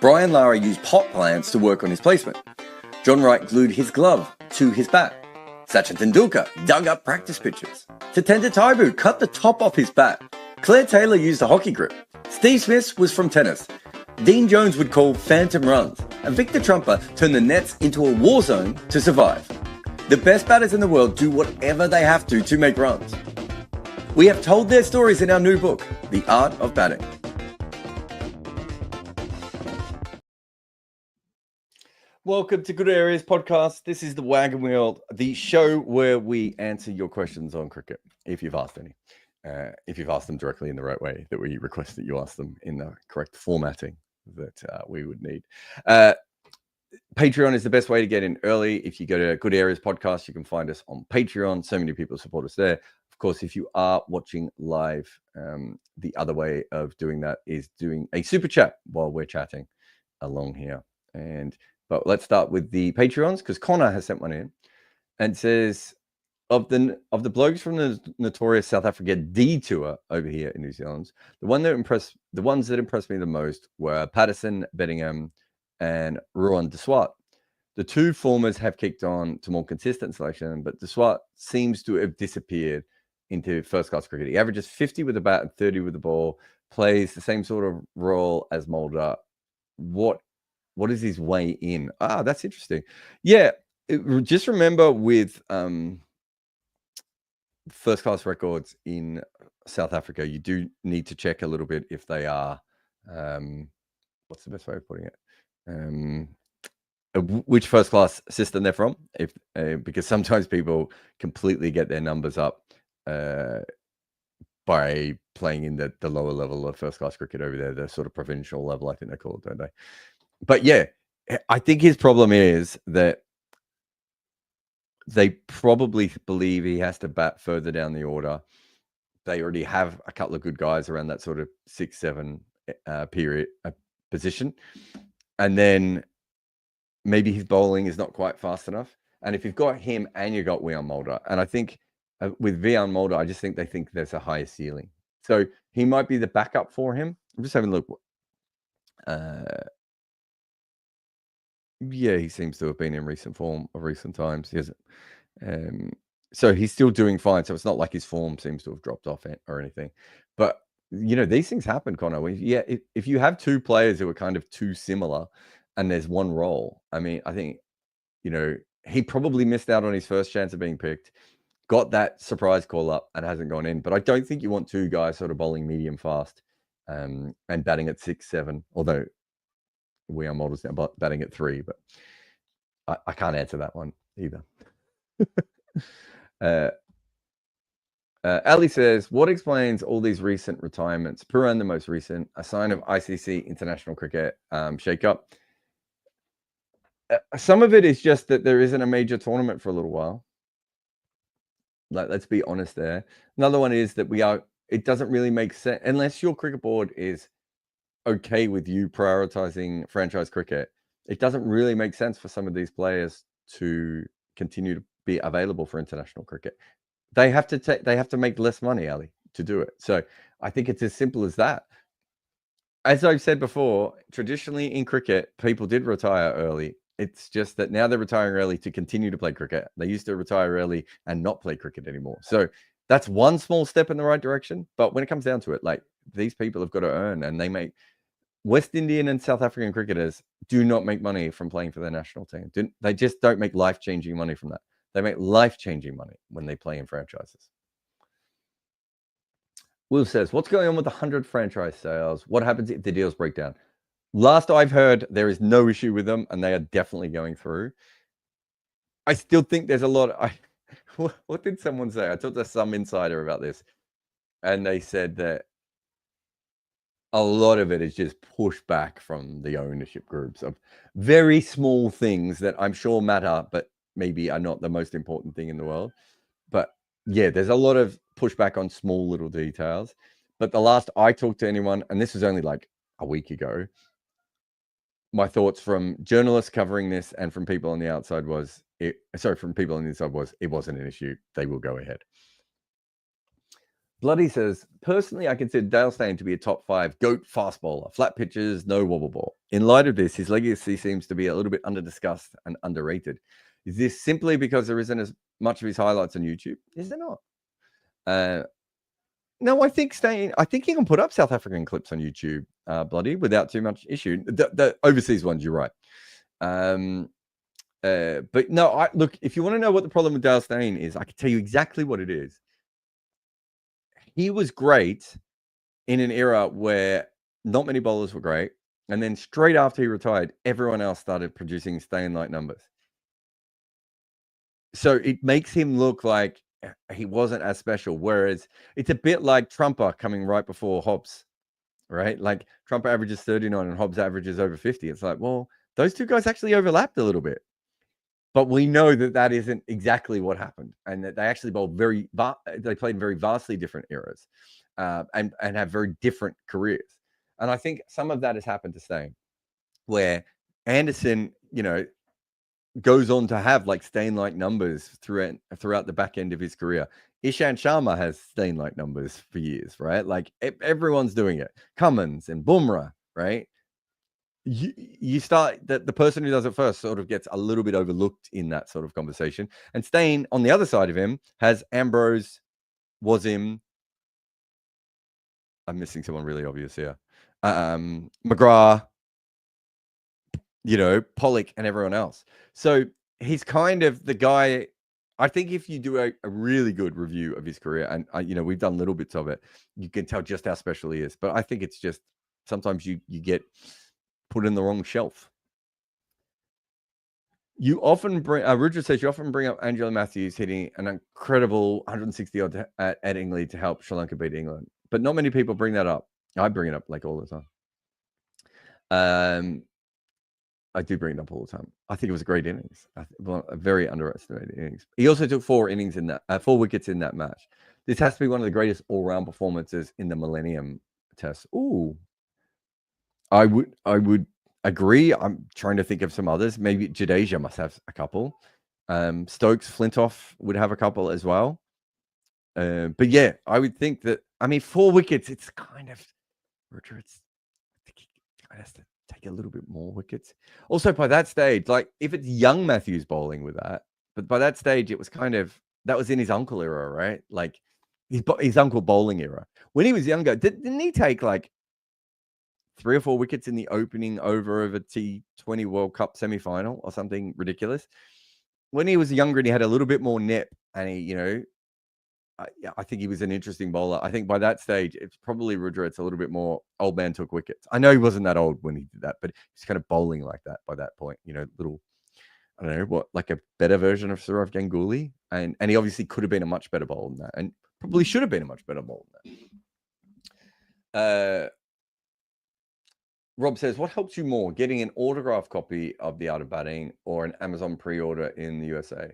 Brian Lara used pot plants to work on his placement. John Wright glued his glove to his bat. Sachin Tendulkar dug up practice pitches. Tatenda Taibu cut the top off his bat. Claire Taylor used a hockey grip. Steve Smith was from tennis. Dean Jones would call phantom runs. And Victor Trumper turned the nets into a war zone to survive. The best batters in the world do whatever they have to make runs. We have told their stories in our new book, The Art of Batting. Welcome to Good Areas Podcast. This is the Wagon Wheel, the show where we answer your questions on cricket, if you've asked any. If you've asked them directly in the right way, that we request that you ask them in the correct formatting that we would need. Patreon is the best way to get in early. If you go to Good Areas Podcast, you can find us on Patreon. So many people support us there. Of course, if you are watching live, the other way of doing that is doing a super chat while we're chatting along here. But let's start with the Patreons, because Connor has sent one in and says, of the blokes from the notorious South Africa D Tour over here in New Zealand, the ones that impressed me the most were Patterson, Bettingham, and Ruan de Swart. The two formers have kicked on to more consistent selection, but de Swart seems to have disappeared into first-class cricket. He averages 50 with the bat and 30 with the ball, plays the same sort of role as Mulder. What is his way in? That's interesting. Yeah, just remember with first-class records in South Africa, you do need to check a little bit if they are, what's the best way of putting it? Which first-class system they're from, because sometimes people completely get their numbers up by playing in the lower level of first-class cricket over there, the sort of provincial level, I think they call it, don't they? But yeah, I think his problem is that they probably believe he has to bat further down the order. They already have a couple of good guys around that sort of 6-7 position. And then maybe his bowling is not quite fast enough. And if you've got him and you've got Wian Mulder, and I think with Wian Mulder, I just think they think there's a higher ceiling. So he might be the backup for him. I'm just having a look. Yeah, he seems to have been in recent form of recent times. He hasn't. So he's still doing fine. So it's not like his form seems to have dropped off or anything. But, you know, these things happen, Connor. If you have two players who are kind of too similar and there's one role, I mean, I think, you know, he probably missed out on his first chance of being picked, got that surprise call up and hasn't gone in. But I don't think you want two guys sort of bowling medium fast and batting at 6-7, although Wian Mulder's now batting at 3, but I can't answer that one either. Ali says, what explains all these recent retirements? Puran, the most recent, a sign of ICC international cricket shake-up. Some of it is just that there isn't a major tournament for a little while. Let's be honest there. Another one is that it doesn't really make sense unless your cricket board is okay with you prioritizing franchise cricket. It doesn't really make sense for some of these players to continue to be available for international cricket. They have to make less money, Ali, to do it. So I think it's as simple as that. As I've said before, traditionally in cricket, people did retire early. It's just that now they're retiring early to continue to play cricket. They used to retire early and not play cricket anymore. So that's one small step in the right direction. But when it comes down to it, like, these people have got to earn, and they make West Indian and South African cricketers do not make money from playing for their national team. They just don't make life-changing money from that. They make life-changing money when they play in franchises. Will says, what's going on with the 100 franchise sales? What happens if the deals break down? Last I've heard, there is no issue with them, and they are definitely going through. I still think there's a lot. What did someone say? I talked to some insider about this, and they said that a lot of it is just pushback from the ownership groups of very small things that I'm sure matter, but maybe are not the most important thing in the world. But yeah, there's a lot of pushback on small little details. But the last I talked to anyone, and this was only like a week ago, my thoughts from journalists covering this and from people on the outside was, from people on the inside was, it wasn't an issue. They will go ahead. Bloody says, personally, I consider Dale Steyn to be a top 5 GOAT fast bowler. Flat pitches, no wobble ball. In light of this, his legacy seems to be a little bit under-discussed and underrated. Is this simply because there isn't as much of his highlights on YouTube? Is there not? No, I think Steyn, I think he can put up South African clips on YouTube, Bloody, without too much issue. The overseas ones, you're right. But no, look, if you want to know what the problem with Dale Steyn is, I can tell you exactly what it is. He was great in an era where not many bowlers were great. And then straight after he retired, everyone else started producing Steyn-like numbers. So it makes him look like he wasn't as special. Whereas it's a bit like Trumper coming right before Hobbs, right? Like Trumper averages 39 and Hobbs averages over 50. It's like, well, those two guys actually overlapped a little bit. But we know that that isn't exactly what happened, and that they actually bowled they played in very vastly different eras, and have very different careers. And I think some of that has happened to Steyn, where Anderson, goes on to have like Steyn-like numbers throughout the back end of his career. Ishant Sharma has Steyn-like numbers for years, right? Like everyone's doing it. Cummins and Bumrah, right? You start that the person who does it first sort of gets a little bit overlooked in that sort of conversation. And Steyn, on the other side of him, has Ambrose, Wasim. I'm missing someone really obvious here. McGrath, Pollock, and everyone else. So he's kind of the guy. I think if you do a really good review of his career, and we've done little bits of it, you can tell just how special he is. But I think it's just sometimes you get put in the wrong shelf. You often bring, Rudra says, you often bring up Angelo Matthews hitting an incredible 160 odd at England to help Sri Lanka beat England. But not many people bring that up. I bring it up like all the time. I do bring it up all the time. I think it was a great innings. A very underestimated innings. He also took 4 wickets in that match. This has to be one of the greatest all-round performances in the Millennium Test. Ooh. I would agree. I'm trying to think of some others. Maybe Jadeja must have a couple. Stokes, Flintoff would have a couple as well. But yeah, I would think that, 4 wickets, it's kind of, Richard, I think he kind of has to take a little bit more wickets. Also, by that stage, like if it's young Matthews bowling with that, but by that stage, it was kind of, that was in his uncle era, right? Like his uncle bowling era. When he was younger, didn't he take like 3 or 4 wickets in the opening over of a T20 World Cup semi-final or something ridiculous? When he was younger and he had a little bit more nip, and he, I think he was an interesting bowler. I think by that stage, it's probably Rudra. It's a little bit more old man took wickets. I know he wasn't that old when he did that, but he's kind of bowling like that by that point. Little, I don't know what, like a better version of Sourav Ganguly, and he obviously could have been a much better bowler than that, and probably should have been a much better bowler than that. Rob says, what helps you more, getting an autograph copy of The Art of Batting or an Amazon pre-order in the USA?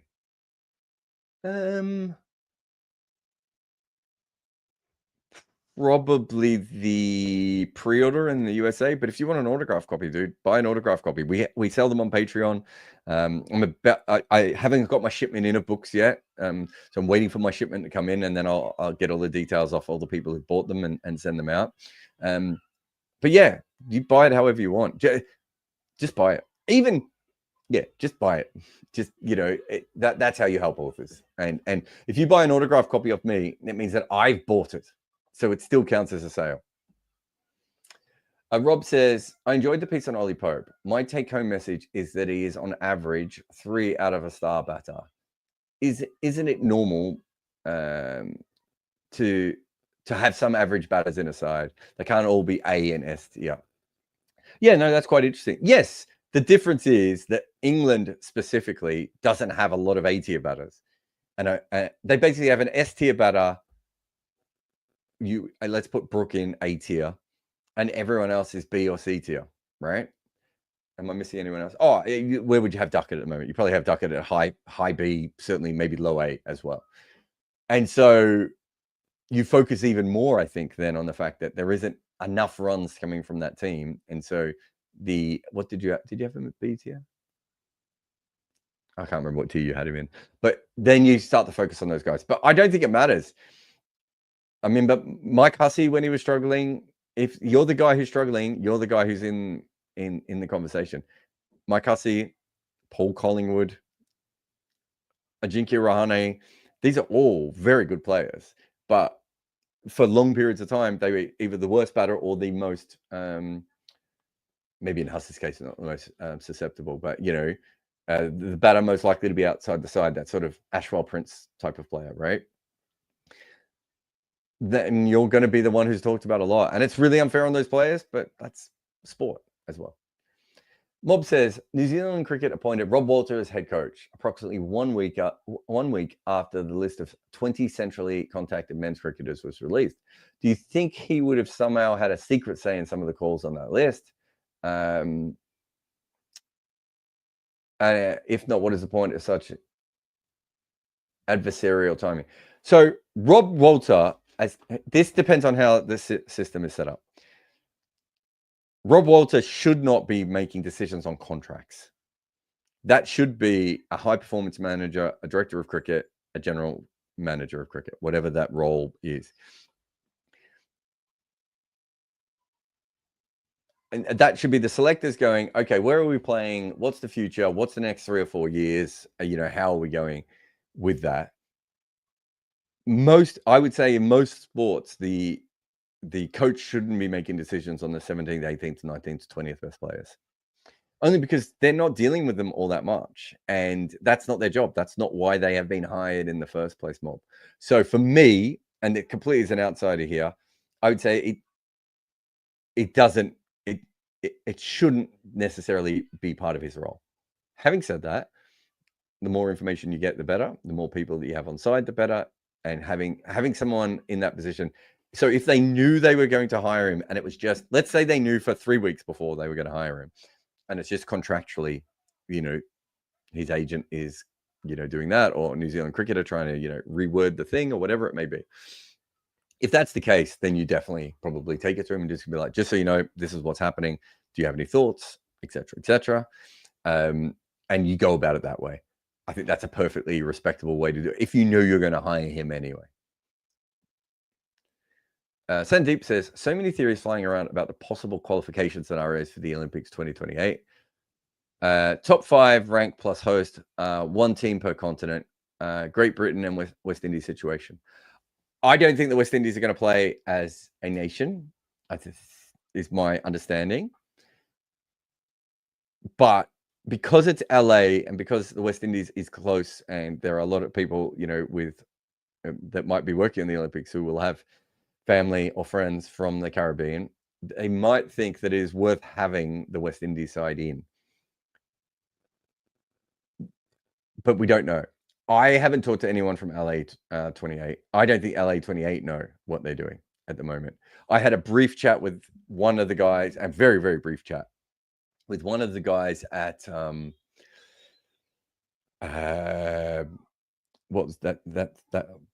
Probably the pre-order in the USA, but if you want an autograph copy, dude, buy an autograph copy. We sell them on Patreon. I haven't got my shipment in of books yet, so I'm waiting for my shipment to come in, and then I'll get all the details off all the people who bought them and send them out. But yeah, you buy it however you want. Just buy it. Just buy it. Just, that's how you help authors. And if you buy an autograph copy of me, it means that I've bought it. So it still counts as a sale. Rob says, I enjoyed the piece on Ollie Pope. My take-home message is that he is on average 3 out of a star batter. Isn't it normal to have some average batters in a side? They can't all be A and S tier. Yeah, no, that's quite interesting. Yes, the difference is that England specifically doesn't have a lot of A tier batters, and they basically have an S tier batter. Let's put Brook in A tier, and everyone else is B or C tier, right? Am I missing anyone else? Oh, where would you have Duckett at the moment? You probably have Duckett at high B, certainly maybe low A as well. And so you focus even more, I think, then on the fact that there isn't enough runs coming from that team. And so what did you have him at B tier? I can't remember what tier you had him in, but then you start to focus on those guys. But I don't think it matters. I mean, but Mike Hussey, when he was struggling, if you're the guy who's struggling, you're the guy who's in the conversation. Mike Hussey, Paul Collingwood, Ajinkya Rahane, these are all very good players, but for long periods of time, they were either the worst batter or the most, maybe in Hussey's case, not the most susceptible, but the batter most likely to be outside the side, that sort of Ashwell Prince type of player, right? Then you're going to be the one who's talked about a lot. And it's really unfair on those players, but that's sport as well. Mob says, New Zealand cricket appointed Rob Walter as head coach approximately 1 week after the list of 20 centrally contacted men's cricketers was released. Do you think he would have somehow had a secret say in some of the calls on that list? If not, what is the point of such adversarial timing? So Rob Walter, this depends on how the system is set up. Rob Walter should not be making decisions on contracts. That should be a high-performance manager, a director of cricket, a general manager of cricket, whatever that role is. And that should be the selectors going, okay, where are we playing? What's the future? What's the next 3 or 4 years? How are we going with that? I would say in most sports, the coach shouldn't be making decisions on the 17th, 18th, 19th, 20th best players. Only because they're not dealing with them all that much. And that's not their job. That's not why they have been hired in the first place, Mob. So for me, and it completely is an outsider here, I would say it shouldn't necessarily be part of his role. Having said that, the more information you get, the better. The more people that you have on side, the better. And having someone in that position. So if they knew they were going to hire him, and it was just, let's say they knew for 3 weeks before they were going to hire him, and it's just contractually, his agent is, doing that, or New Zealand cricketer trying to, reword the thing or whatever it may be. If that's the case, then you definitely probably take it to him and just be like, just so you know, this is what's happening. Do you have any thoughts, etc., etc.? And you go about it that way. I think that's a perfectly respectable way to do it if you know you're going to hire him anyway. Sandeep says, so many theories flying around about the possible qualification scenarios for the Olympics 2028. Top 5 rank plus host, 1 team per continent, Great Britain and West Indies situation. I don't think the West Indies are going to play as a nation, is my understanding. But because it's LA and because the West Indies is close and there are a lot of people, with that might be working in the Olympics who will have family or friends from the Caribbean, they might think that it is worth having the West Indies side in. But we don't know. I haven't talked to anyone from LA 28. I don't think LA 28 know what they're doing at the moment. I had a brief chat with one of the guys, a very, very brief chat with one of the guys at what was that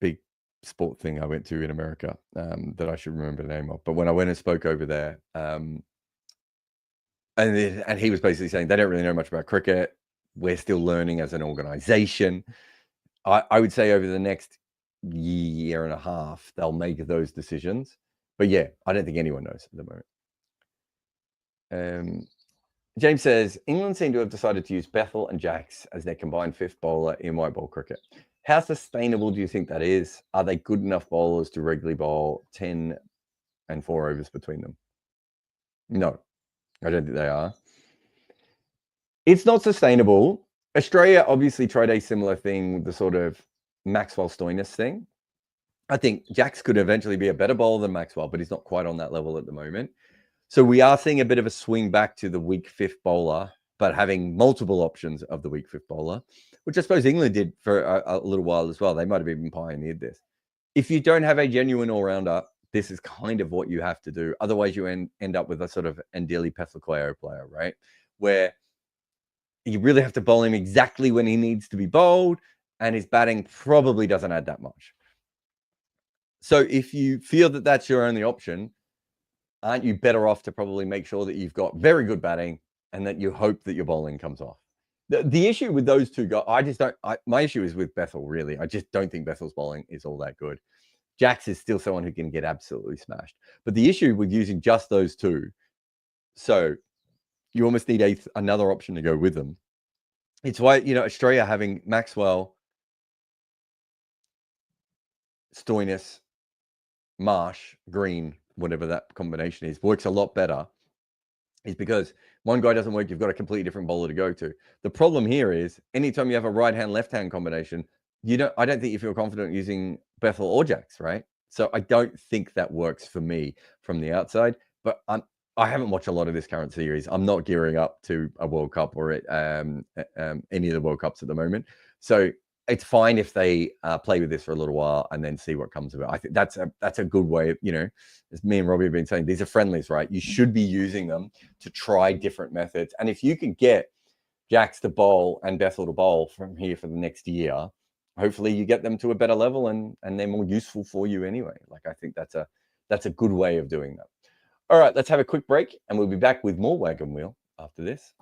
big sport thing I went to in America that I should remember the name of. But when I went and spoke over there, and he was basically saying they don't really know much about cricket. We're still learning as an organization. I would say over the next year and a half, they'll make those decisions. But yeah, I don't think anyone knows at the moment. James says, England seem to have decided to use Bethel and Jacks as their combined 5th bowler in white ball cricket. How sustainable do you think that is? Are they good enough bowlers to regularly bowl 10 and 4 overs between them? No, I don't think they are. It's not sustainable. Australia obviously tried a similar thing, the sort of Maxwell-Stoinis thing. I think Jacks could eventually be a better bowler than Maxwell, but he's not quite on that level at the moment. So we are seeing a bit of a swing back to the weak 5th bowler, but having multiple options of the weak 5th bowler, which I suppose England did for a little while as well. They might have even pioneered this. If you don't have a genuine all-rounder, this is kind of what you have to do. Otherwise, you end up with a sort of Ndili Pethakoyo player, right? Where you really have to bowl him exactly when he needs to be bowled, and his batting probably doesn't add that much. So if you feel that that's your only option, aren't you better off to probably make sure that you've got very good batting and that you hope that your bowling comes off? The issue with those two guys, my issue is with Bethel, really. I just don't think Bethel's bowling is all that good. Jax is still someone who can get absolutely smashed. But the issue with using just those two, so you almost need another option to go with them. It's why, Australia having Maxwell, Stoinis, Marsh, Green, whatever that combination is, works a lot better, is because one guy doesn't work, you've got a completely different bowler to go to. The problem here is anytime you have a right-hand, left-hand combination, I don't think you feel confident using Bethel or Jax, right? So I don't think that works for me from the outside, but I haven't watched a lot of this current series. I'm not gearing up to a World Cup or any of the World Cups at the moment. So it's fine if they play with this for a little while and then see what comes of it. I think that's a good way, as me and Robbie have been saying, these are friendlies, right? You should be using them to try different methods. And if you can get Jax to bowl and Bethel to bowl from here for the next year, hopefully you get them to a better level and they're more useful for you anyway. Like, I think that's a good way of doing that. All right, let's have a quick break and we'll be back with more Wagon Wheel after this.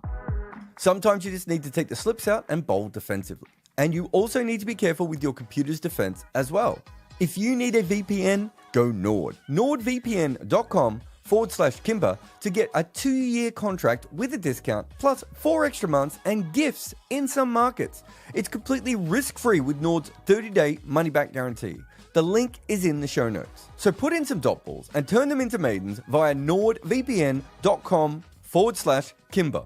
Sometimes you just need to take the slips out and bowl defensively. And you also need to be careful with your computer's defense as well. If you need a VPN, go Nord. NordVPN.com/Kimber to get a 2-year contract with a discount, plus 4 extra months and gifts in some markets. It's completely risk-free with Nord's 30-day money-back guarantee. The link is in the show notes. So put in some dot balls and turn them into maidens via NordVPN.com/Kimber.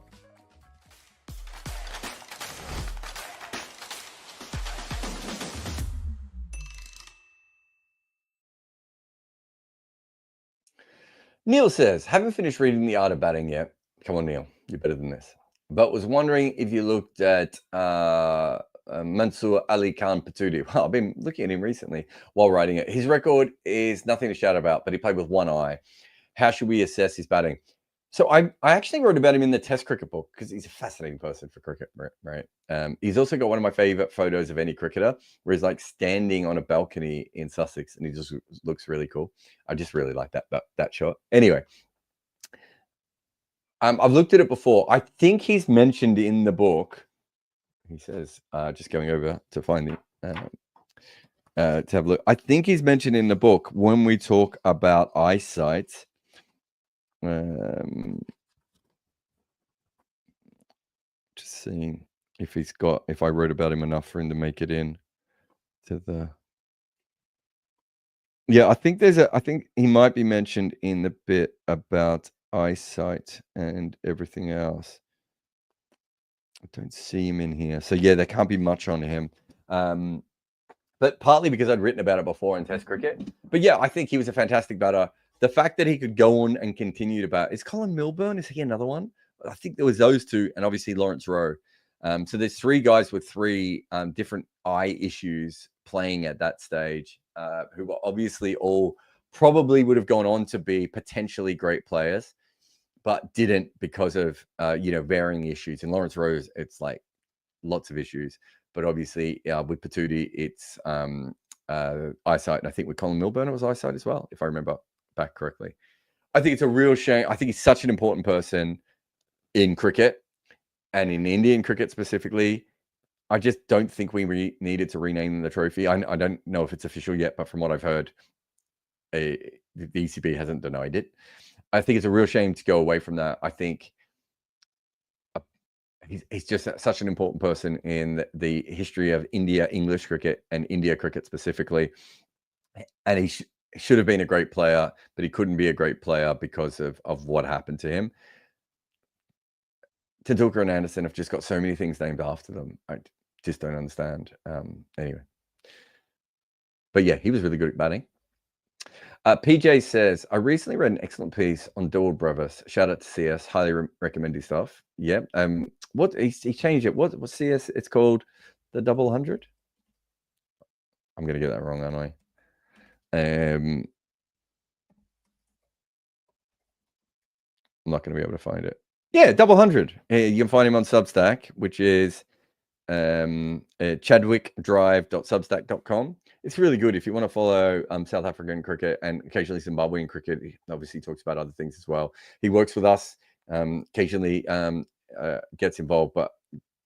Neil says, haven't finished reading The Art of Batting yet. Come on, Neil, you're better than this. But was wondering if you looked at Mansoor Ali Khan Pataudi. Well, I've been looking at him recently while writing it. His record is nothing to shout about, but he played with one eye. How should we assess his batting? So I actually wrote about him in the Test cricket book because he's a fascinating person for cricket, right? He's also got one of my favorite photos of any cricketer where he's like standing on a balcony in Sussex and he just looks really cool. I just really like that shot. Anyway, I've looked at it before. I think he's mentioned in the book. He says, just going over to find the to have a look. I think he's mentioned in the book when we talk about eyesight. Just seeing if if I wrote about him enough for him to make it in to the. Yeah, I think he might be mentioned in the bit about eyesight and everything else. I don't see him in here. So yeah, there can't be much on him. But partly because I'd written about it before in Test cricket. But yeah, I think he was a fantastic batter. The fact that he could go on and continue to bat. Is Colin Milburn? Is he another one? I think there was those two, and obviously Lawrence Rowe. So there's 3 guys with 3 different eye issues playing at that stage, who were obviously all probably would have gone on to be potentially great players, but didn't because of varying issues. And Lawrence Rowe, it's like lots of issues. But obviously, with Pataudi, it's eyesight. And I think with Colin Milburn, it was eyesight as well, if I remember back correctly. I think it's a real shame. I think he's such an important person in cricket and in Indian cricket specifically. I just don't think we needed to rename the trophy. I don't know if it's official yet, but from what I've heard, the ECB hasn't denied it. I think it's a real shame to go away from that. I think he's just such an important person in the history of India, English cricket, and India cricket specifically. And he should have been a great player, but he couldn't be a great player because of what happened to him. Tendulkar and Anderson have just got so many things named after them. I just don't understand. Anyway. But yeah, he was really good at batting. PJ says, I recently read an excellent piece on Dawood Brevis. Shout out to CS. Highly recommend his stuff. Yeah. What he changed it. What's CS? It's called the 100. I'm gonna get that wrong, aren't I? I'm not gonna be able to find it. Yeah, 100. You can find him on Substack, which is chadwickdrive.substack.com. It's really good if you want to follow South African cricket and occasionally Zimbabwean cricket. He obviously talks about other things as well. He works with us, occasionally gets involved, but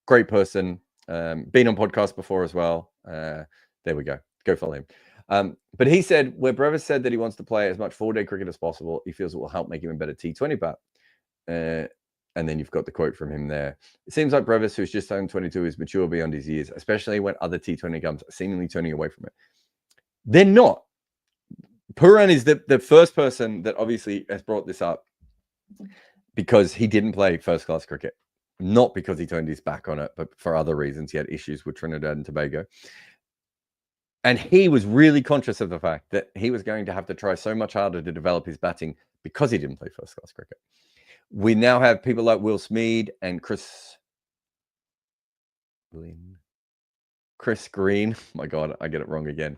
great person. Been on podcasts before as well. There we go. Go follow him. But he said, where Brevis said that he wants to play as much 4-day cricket as possible, he feels it will help make him a better T20 bat. And then you've got the quote from him there. It seems like Brevis, who's just turned 22, is mature beyond his years, especially when other T20 gums are seemingly turning away from it. They're not. Pooran is the first person that obviously has brought this up because he didn't play first-class cricket. Not because he turned his back on it, but for other reasons. He had issues with Trinidad and Tobago. And he was really conscious of the fact that he was going to have to try so much harder to develop his batting because he didn't play first-class cricket. We now have people like Will Smead and Chris Green. My God, I get it wrong again.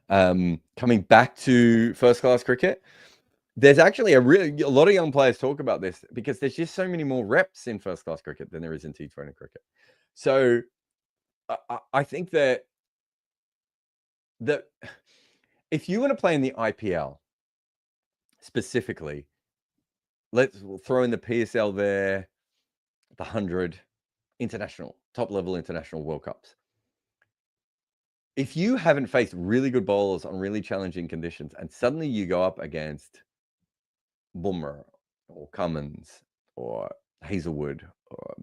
Coming back to first-class cricket. There's actually a lot of young players talk about this because there's just so many more reps in first-class cricket than there is in T20 cricket. So I think that if you want to play in the IPL specifically, we'll throw in the PSL there, the 100 international, top-level international World Cups. If you haven't faced really good bowlers on really challenging conditions and suddenly you go up against Bumrah or Cummins or Hazelwood or,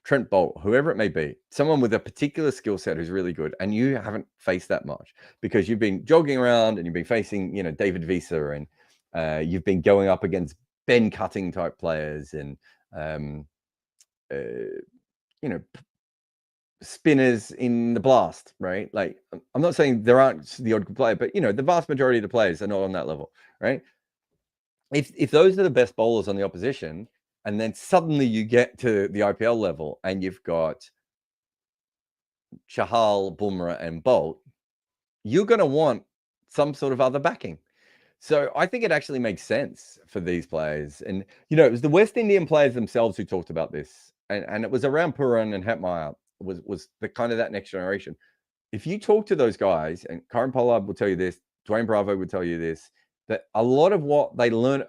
Trent Bolt, whoever it may be, someone with a particular skill set who's really good, and you haven't faced that much because you've been jogging around and you've been facing, David Visa, and you've been going up against Ben Cutting type players and, spinners in the Blast, right? Like, I'm not saying there aren't the odd good player, but, the vast majority of the players are not on that level, right? If those are the best bowlers on the opposition, and then suddenly you get to the IPL level and you've got Chahal, Bumrah, and Bolt, you're going to want some sort of other backing. So I think it actually makes sense for these players. And, it was the West Indian players themselves who talked about this. And it was around Pooran and Hetmeyer was the kind of that next generation. If you talk to those guys, and Karen Pollard will tell you this, Dwayne Bravo would tell you this, that a lot of what they learned,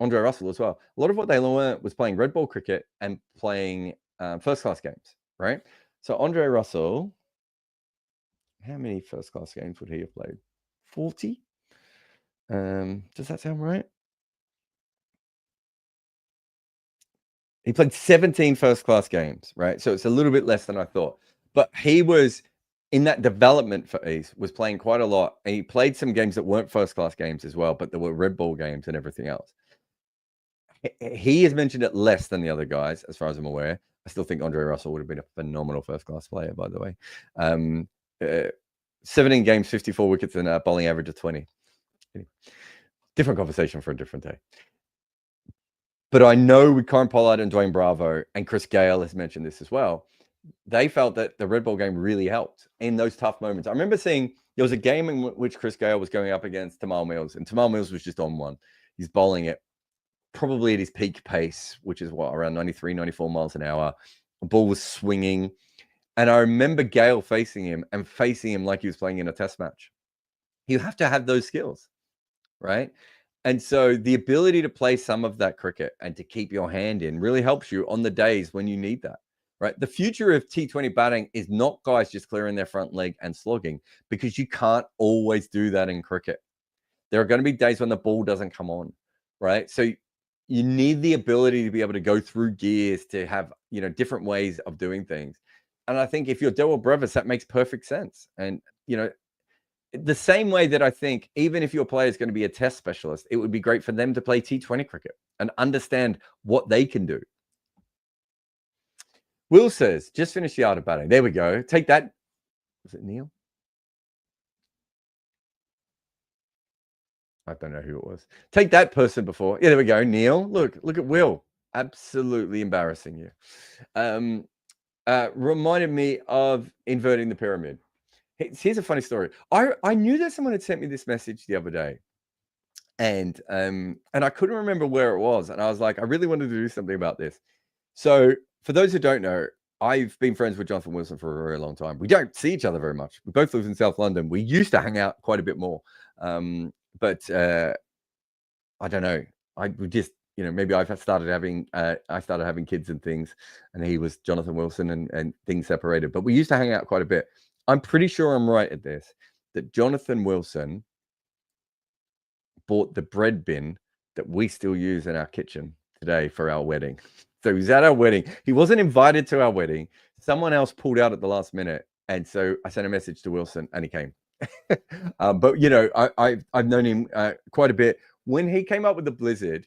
Andre Russell as well, a lot of what they learned was playing red ball cricket and playing first-class games, right? So Andre Russell, how many first-class games would he have played? 40? Does that sound right? He played 17 first-class games, right? So it's a little bit less than I thought. But he was in that development phase, was playing quite a lot. And he played some games that weren't first-class games as well, but there were red ball games and everything else. He has mentioned it less than the other guys, as far as I'm aware. I still think Andre Russell would have been a phenomenal first-class player, by the way. 17 games, 54 wickets, and a bowling average of 20. Different conversation for a different day. But I know with Karen Pollard and Dwayne Bravo, and Chris Gale has mentioned this as well, they felt that the red ball game really helped in those tough moments. I remember seeing there was a game in which Chris Gale was going up against Tamal Mills, and Tamal Mills was just on one. He's bowling it probably at his peak pace, which is around 93, 94 miles an hour. The ball was swinging. And I remember Gale facing him like he was playing in a test match. You have to have those skills, right? And so the ability to play some of that cricket and to keep your hand in really helps you on the days when you need that, right? The future of T20 batting is not guys just clearing their front leg and slogging, because you can't always do that in cricket. There are going to be days when the ball doesn't come on, right? So you need the ability to be able to go through gears, to have, different ways of doing things. And I think if you're Delwell Brevis, that makes perfect sense. And, the same way that I think even if your player is going to be a test specialist, it would be great for them to play T20 cricket and understand what they can do. Will says, just finished the art of batting. There we go. Take that. Was it Neil? I don't know who it was. Take that person before. Yeah, there we go. Neil. Look at Will. Absolutely embarrassing you. Reminded me of inverting the pyramid. Here's a funny story. I knew that someone had sent me this message the other day, and I couldn't remember where it was, and I was like, I really wanted to do something about this. So for those who don't know, I've been friends with Jonathan Wilson for a very long time. We don't see each other very much. We both live in South London. We used to hang out quite a bit more, but I don't know. We just, maybe I started having kids and things, and he was Jonathan Wilson, and things separated. But we used to hang out quite a bit. I'm pretty sure I'm right at this. that Jonathan Wilson bought the bread bin that we still use in our kitchen today for our wedding. So he was at our wedding. He wasn't invited to our wedding. Someone else pulled out at the last minute. And so I sent a message to Wilson and he came. But, you know, I've known him quite a bit. When he came up with the Blizzard,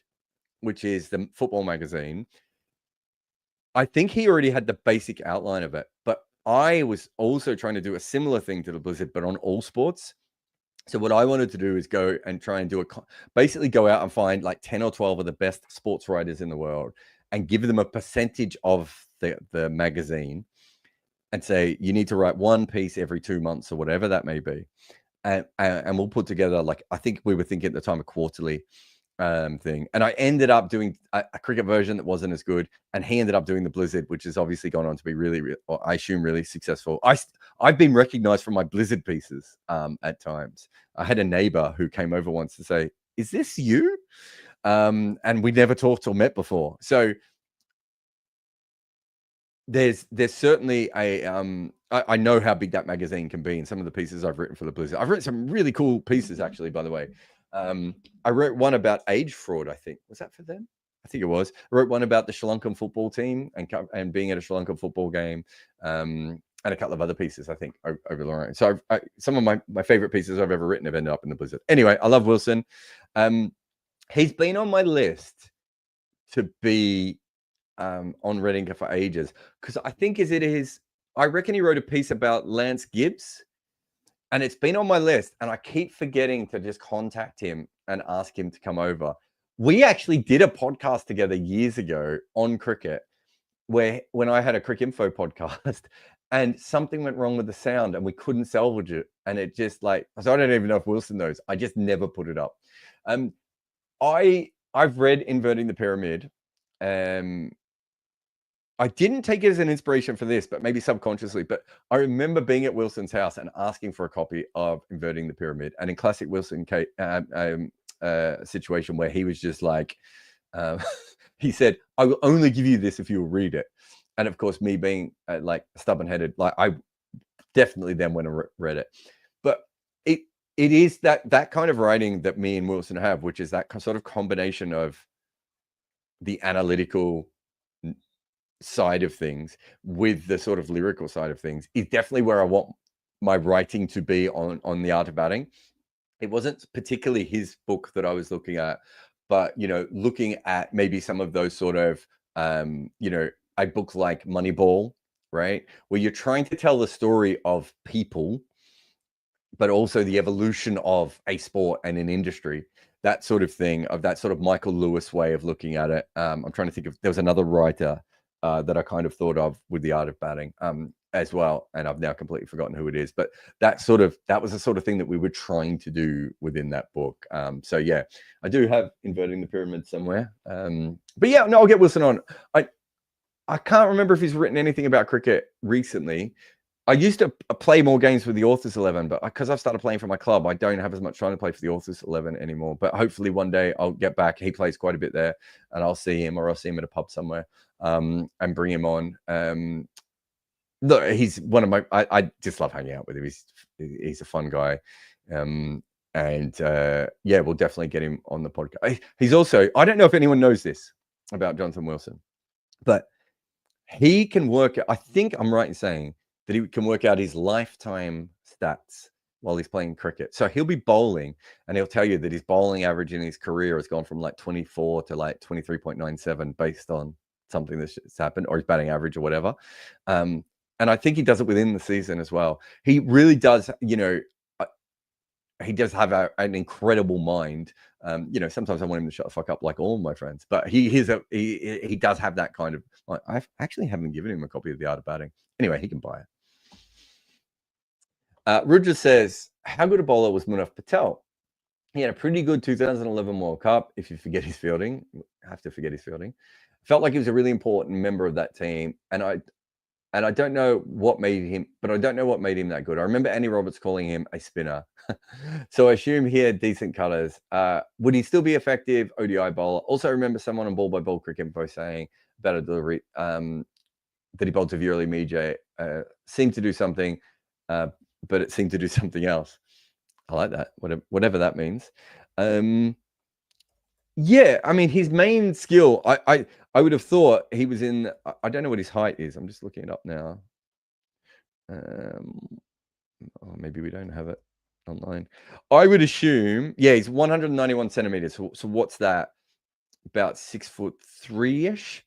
which is the football magazine, I think he already had the basic outline of it. But I was also trying to do a similar thing to the Blizzard, but on all sports. So what I wanted to do is go and try and do basically go out and find like 10 or 12 of the best sports writers in the world and give them a percentage of the magazine and say, you need to write one piece every 2 months or whatever that may be. And we'll put together, like, I think we were thinking at the time, a quarterly thing. And I ended up doing a cricket version that wasn't as good. And he ended up doing the Blizzard, which has obviously gone on to be really, I assume, really successful. I've been recognized for my Blizzard pieces at times. I had a neighbor who came over once to say, is this you? And we never talked or met before. So there's certainly I know how big that magazine can be, and some of the pieces I've written for the Blizzard. I've written some really cool pieces, actually, by the way. I wrote one about age fraud, I think. Was that for them? I think it was. I wrote one about the Sri Lankan football team and being at a Sri Lankan football game, and a couple of other pieces, I think, over the line. So some of my favorite pieces I've ever written have ended up in the Blizzard. Anyway, I love Wilson. He's been on my list to be on Redinker for ages, because I think I reckon he wrote a piece about Lance Gibbs, and it's been on my list, and I keep forgetting to just contact him and ask him to come over. We actually did a podcast together years ago on cricket, when I had a Crick Info podcast, and something went wrong with the sound and we couldn't salvage it. And it just so I don't even know if Wilson knows. I just never put it up. I've read Inverting the Pyramid. I didn't take it as an inspiration for this, but maybe subconsciously. But I remember being at Wilson's house and asking for a copy of Inverting the Pyramid. And in classic Wilson situation, where he was just like, he said, I will only give you this if you will read it. And of course, me being like stubborn-headed, like, I definitely then went and read it. But it is that kind of writing that me and Wilson have, which is that sort of combination of the analytical side of things with the sort of lyrical side of things, is definitely where I want my writing to be on the art of batting. It wasn't particularly his book that I was looking at, but, you know, looking at maybe some of those sort of, you know, a book like Moneyball, right, where you're trying to tell the story of people, but also the evolution of a sport and an industry, that sort of thing, of that sort of Michael Lewis way of looking at it. I'm trying to think of, there was another writer that I kind of thought of with the art of batting as well, and I've now completely forgotten who it is, but that was the sort of thing that we were trying to do within that book. So yeah, I do have Inverting the Pyramid somewhere, but yeah, no, I'll get Wilson on. I can't remember if he's written anything about cricket recently. I used to play more games with the Authors 11, but because I've started playing for my club, I don't have as much time to play for the Authors 11 anymore. But hopefully one day I'll get back. He plays quite a bit there, and I'll see him, or I'll see him at a pub somewhere, and bring him on. Look, he's one of my. I just love hanging out with him. He's a fun guy, and yeah, we'll definitely get him on the podcast. He's also, I don't know if anyone knows this about Jonathan Wilson, but he can work. I think I'm right in saying that he can work out his lifetime stats while he's playing cricket. So he'll be bowling, and he'll tell you that his bowling average in his career has gone from like 24 to like 23.97 based on something that's happened, or his batting average or whatever. And I think he does it within the season as well. He really does, you know, he does have an incredible mind. You know, sometimes I want him to shut the fuck up, like all my friends, but he does have that kind of. I actually haven't given him a copy of The Art of Batting. Anyway, he can buy it. Rudra says, how good a bowler was Munaf Patel? He had a pretty good 2011 World Cup. If you forget his fielding, you have to forget his fielding. Felt like he was a really important member of that team, and I don't know what made him, but I don't know what made him that good. I remember Andy Roberts calling him a spinner. So I assume he had decent cutters. Would he still be effective ODI bowler? Also remember someone on Ball by Ball Cricket Info saying about a delivery that he bowled to Violi Mijay seemed to do something, but it seemed to do something else. I like that. Whatever that means. Yeah, I mean, his main skill, I would have thought he was in. I don't know what his height is. I'm just looking it up now. Maybe we don't have it online. I would assume, yeah, he's 191 centimeters. So what's that? About 6'3" ish.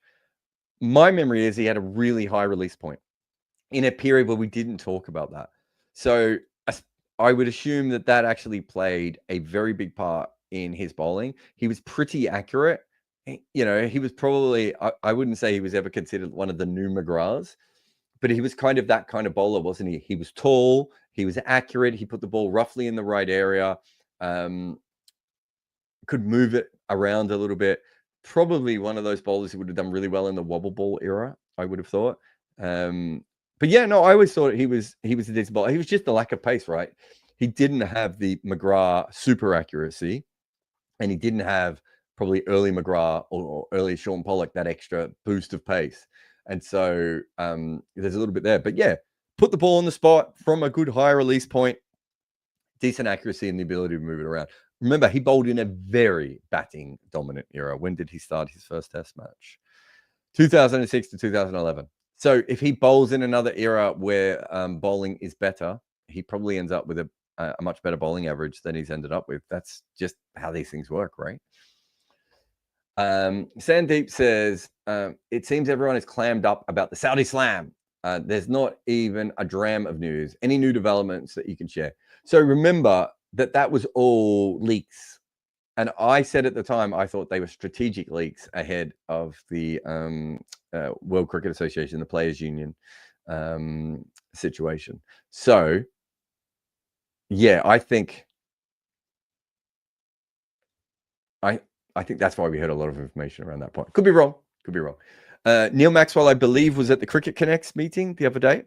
My memory is he had a really high release point in a period where we didn't talk about that. So I would assume that actually played a very big part in his bowling. He was pretty accurate. He was probably, I wouldn't say he was ever considered one of the new McGraths, but he was kind of that kind of bowler, wasn't he? He was tall, he was accurate, he put the ball roughly in the right area, could move it around a little bit. Probably one of those bowlers who would have done really well in the wobble ball era, I would have thought. But yeah, no, I always thought he was a decent bowler. He was just the lack of pace, right? He didn't have the McGrath super accuracy, and he didn't have probably early McGrath or early Sean Pollock that extra boost of pace. And so there's a little bit there. But yeah, put the ball on the spot from a good high release point, decent accuracy, and the ability to move it around. Remember, he bowled in a very batting dominant era. When did he start his first test match? 2006 to 2011. So if he bowls in another era where bowling is better, he probably ends up with a much better bowling average than he's ended up with. That's just how these things work, right? Sandeep says, it seems everyone is clammed up about the Saudi slam. There's not even a dram of news. Any new developments that you can share? So remember that was all leaks. And I said at the time, I thought they were strategic leaks ahead of the World Cricket Association, the Players Union situation. So, yeah, I think that's why we heard a lot of information around that point. Could be wrong. Neil Maxwell, I believe, was at the Cricket Connects meeting the other day.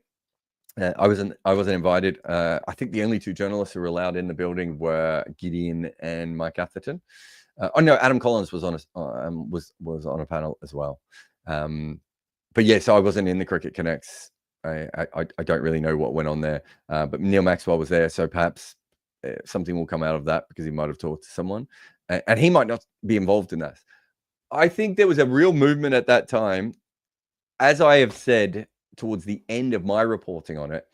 I wasn't invited. I think the only two journalists who were allowed in the building were Gideon and Mike Atherton. No, Adam Collins was on a panel as well. But yeah, so I wasn't in the Cricket Connects. I don't really know what went on there. But Neil Maxwell was there, so perhaps something will come out of that because he might have talked to someone, and he might not be involved in that. I think there was a real movement at that time. As I have said, towards the end of my reporting on it,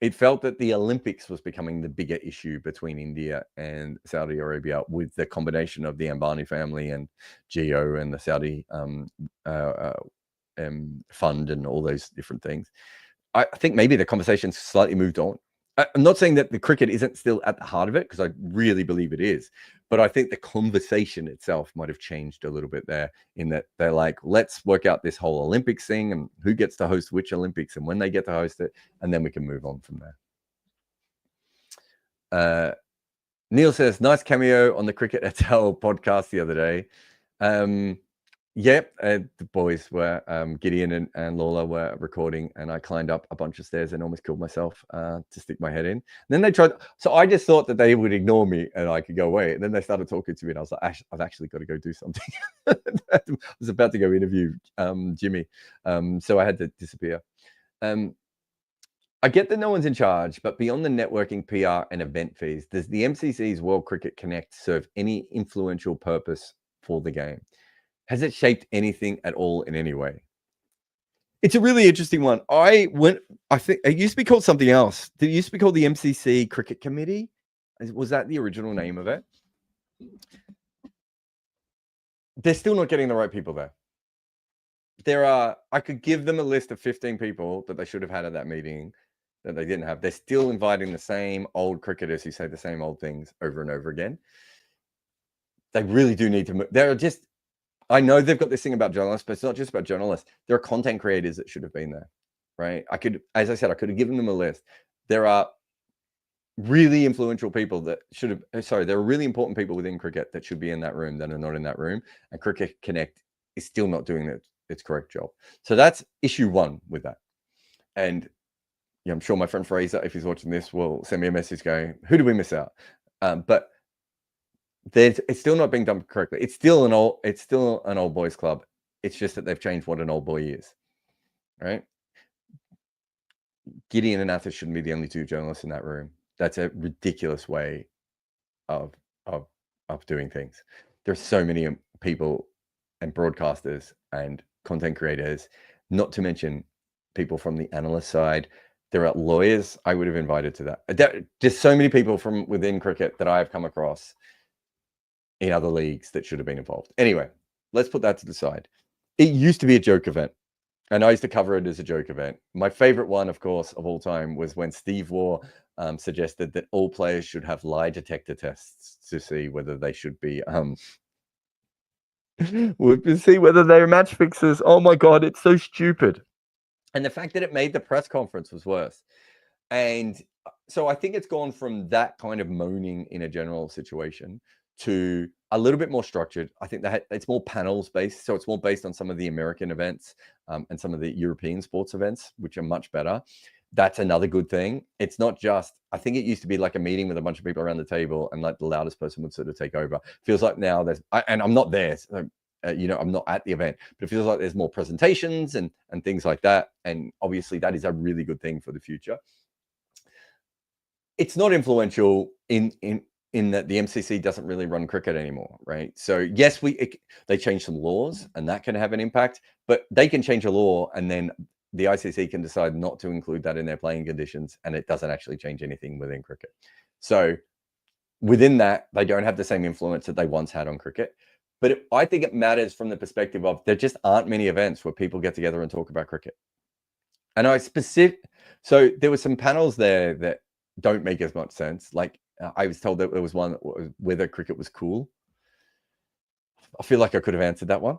it felt that the Olympics was becoming the bigger issue between India and Saudi Arabia, with the combination of the Ambani family and Jio and the Saudi fund and all those different things. I think maybe the conversation slightly moved on. I'm not saying that the cricket isn't still at the heart of it, because I really believe it is. But I think the conversation itself might have changed a little bit there, in that they're like, let's work out this whole Olympics thing and who gets to host which Olympics and when they get to host it, and then we can move on from there. Neil says, nice cameo on the Cricket Hotel podcast the other day. The boys were, Gideon and Lola were recording, and I climbed up a bunch of stairs and almost killed myself to stick my head in. And then they tried, so I just thought that they would ignore me and I could go away. And then they started talking to me, and I was like, I've actually got to go do something. I was about to go interview Jimmy, so I had to disappear. I get that no one's in charge, but beyond the networking, PR, and event fees, does the MCC's World Cricket Connect serve any influential purpose for the game? Has it shaped anything at all in any way? It's a really interesting one. I think it used to be called something else. It used to be called the MCC Cricket Committee. Was that the original name of it? They're still not getting the right people there. I could give them a list of 15 people that they should have had at that meeting that they didn't have. They're still inviting the same old cricketers who say the same old things over and over again. They really do need to move. I know they've got this thing about journalists, but it's not just about journalists. There are content creators that should have been there, right? As I said, I could have given them a list. There are really influential people that should have, there are really important people within cricket that should be in that room that are not in that room. And Cricket Connect is still not doing its correct job. So that's issue one with that. And yeah, I'm sure my friend Fraser, if he's watching this, will send me a message going, who do we miss out? But it's still not being done correctly. It's still an old boys club. It's just that they've changed what an old boy is, right? Gideon and Athers shouldn't be the only two journalists in that room. That's a ridiculous way of doing things. There's so many people and broadcasters and content creators, not to mention people from the analyst side. There are lawyers I would have invited to that. Just so many people from within cricket that I have come across in other leagues that should have been involved. Anyway, let's put that to the side. It used to be a joke event, and I used to cover it as a joke event. My favorite one, of course, of all time was when Steve Waugh suggested that all players should have lie detector tests to see whether they should be see whether they're match fixers. Oh my God, it's so stupid. And the fact that it made the press conference was worse. And so I think it's gone from that kind of moaning in a general situation to a little bit more structured. I think that it's more panels based. So it's more based on some of the American events and some of the European sports events, which are much better. That's another good thing. It's not just, I think it used to be like a meeting with a bunch of people around the table and like the loudest person would sort of take over. Feels like now and I'm not there. So, I'm not at the event, but it feels like there's more presentations and things like that. And obviously that is a really good thing for the future. It's not influential in that the MCC doesn't really run cricket anymore, right? So yes, they changed some laws and that can have an impact, but they can change a law and then the ICC can decide not to include that in their playing conditions, and it doesn't actually change anything within cricket. So within that, they don't have the same influence that they once had on cricket. But I think it matters from the perspective of there just aren't many events where people get together and talk about cricket. And so there were some panels there that don't make as much sense. Like I was told that there was one that was whether cricket was cool. I feel like I could have answered that one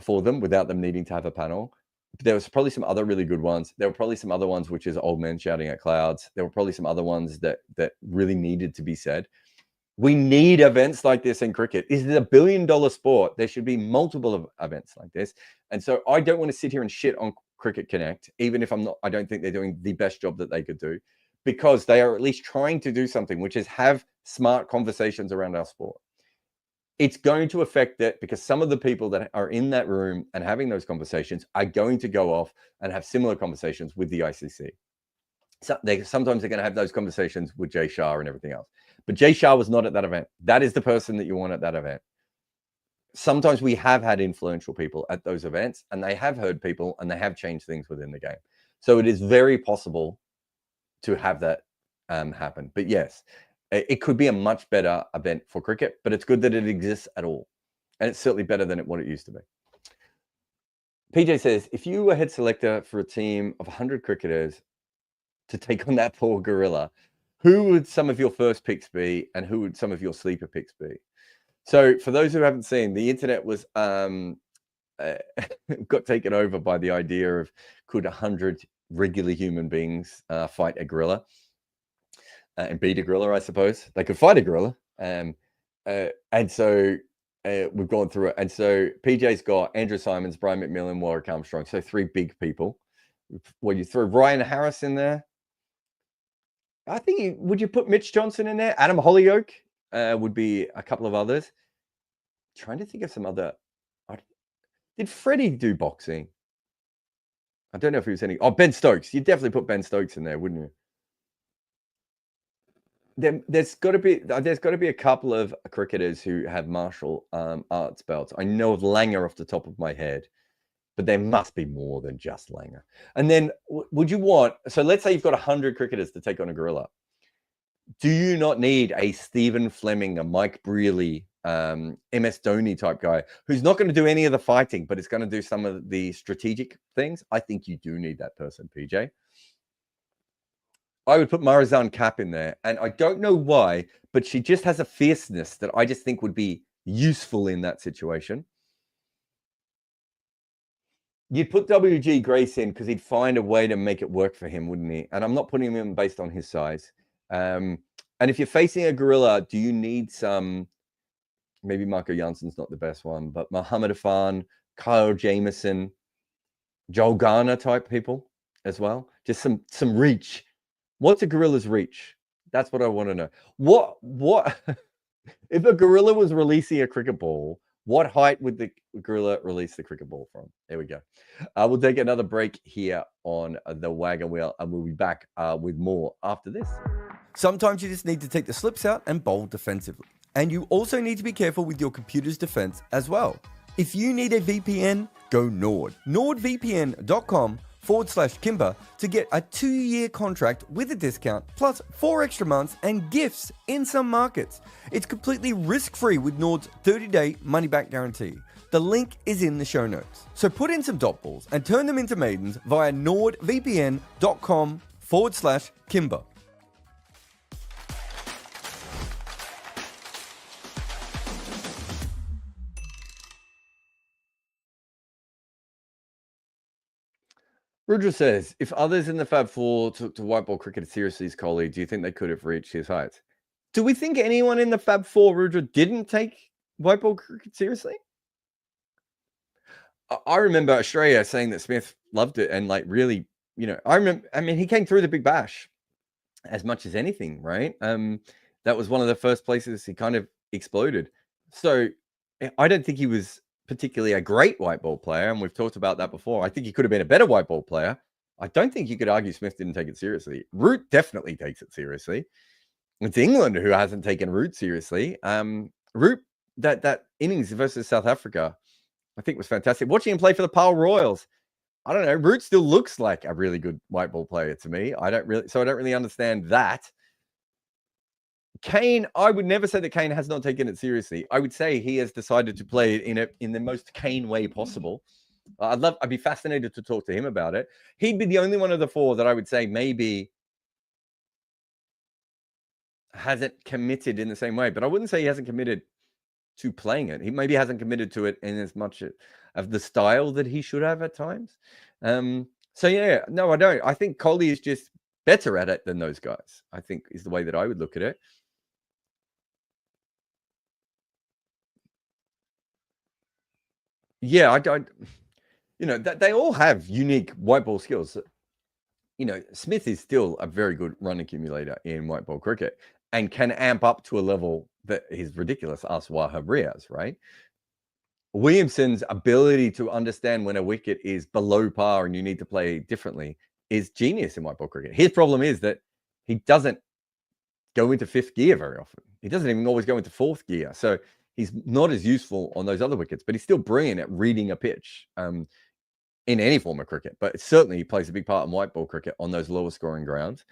for them without them needing to have a panel. But there was probably some other really good ones. There were probably some other ones, which is old men shouting at clouds. There were probably some other ones that really needed to be said. We need events like this in cricket. This is a $1 billion sport. There should be multiple events like this. And so I don't want to sit here and shit on Cricket Connect, even if I don't think they're doing the best job that they could do, because they are at least trying to do something, which is have smart conversations around our sport. It's going to affect that because some of the people that are in that room and having those conversations are going to go off and have similar conversations with the ICC. So sometimes they're going to have those conversations with Jay Shah and everything else. But Jay Shah was not at that event. That is the person that you want at that event. Sometimes we have had influential people at those events, and they have heard people, and they have changed things within the game. So it is very possible to have that happen. But yes, it could be a much better event for cricket, but it's good that it exists at all. And it's certainly better than what it used to be. PJ says, if you were head selector for a team of 100 cricketers to take on that poor gorilla, who would some of your first picks be and who would some of your sleeper picks be? So for those who haven't seen, the internet was got taken over by the idea of could 100 regular human beings fight a gorilla and beat a gorilla, I suppose. They could fight a gorilla. And so we've gone through it. And so PJ's got Andrew Simons, Brian McMillan, Warwick Armstrong. So 3 big people. Well, you throw Ryan Harris in there. I think would you put Mitch Johnson in there? Adam Hollyoak would be a couple of others. Trying to think of some other. Did Freddie do boxing? I don't know if he was any. Oh, Ben Stokes. You'd definitely put Ben Stokes in there, wouldn't you? There's got to be a couple of cricketers who have martial arts belts. I know of Langer off the top of my head, but there must be more than just Langer. And then would you want, so let's say you've got 100 cricketers to take on a gorilla. Do you not need a Stephen Fleming, a Mike Brearley, MS Dhoni type guy who's not going to do any of the fighting, but it's going to do some of the strategic things? I think you do need that person, PJ. I would put Marizan Kapp in there, and I don't know why, but she just has a fierceness that I just think would be useful in that situation. You'd put WG Grace in because he'd find a way to make it work for him, wouldn't he? And I'm not putting him in based on his size. And if you're facing a gorilla, do you need some, maybe Marco Janssen's not the best one, but Muhammad Afan, Kyle Jamieson, Joel Garner type people as well? Just some reach. What's a gorilla's reach? That's what I want to know. What if a gorilla was releasing a cricket ball, What height would the gorilla release the cricket ball from? There we go. We'll take another break here on the Wagon Wheel, and we'll be back with more after this. Sometimes you just need to take the slips out and bowl defensively. And you also need to be careful with your computer's defense as well. If you need a VPN, go Nord. NordVPN.com/Kimber to get a 2-year contract with a discount, plus 4 extra months and gifts in some markets. It's completely risk-free with Nord's 30-day money-back guarantee. The link is in the show notes. So put in some dot balls and turn them into maidens via NordVPN.com/Kimber. Rudra says, if others in the Fab Four took to white ball cricket seriously as Kohli, do you think they could have reached his heights? Do we think anyone in the Fab Four, Rudra, didn't take white ball cricket seriously? I remember Australia saying that Smith loved it and like really, I mean, he came through the Big Bash as much as anything, right? That was one of the first places he kind of exploded. So I don't think he was particularly a great white ball player, and we've talked about that before. I think he could have been a better white ball player. I don't think you could argue Smith didn't take it seriously. Root definitely takes it seriously. It's England who hasn't taken Root seriously. Root, that innings versus South Africa, I think was fantastic. Watching him play for the Pale Royals, I don't know. Root still looks like a really good white ball player to me. I don't really understand that. Kane, I would never say that Kane has not taken it seriously. I would say he has decided to play it in the most Kane way possible. I'd be fascinated to talk to him about it. He'd be the only one of the four that I would say maybe hasn't committed in the same way, but I wouldn't say he hasn't committed to playing it. He maybe hasn't committed to it in as much of the style that he should have at times. So yeah, no, I don't. I think Kohli is just better at it than those guys, I think is the way that I would look at it. Yeah, I don't, that they all have unique white ball skills. Smith is still a very good run accumulator in white ball cricket and can amp up to a level that is ridiculous. Ask Wahab Riaz, right? Williamson's ability to understand when a wicket is below par and you need to play differently is genius in white ball cricket. His problem is that he doesn't go into 5th gear very often. He doesn't even always go into 4th gear. So he's not as useful on those other wickets, but he's still brilliant at reading a pitch in any form of cricket. But certainly he plays a big part in white ball cricket on those lower scoring grounds.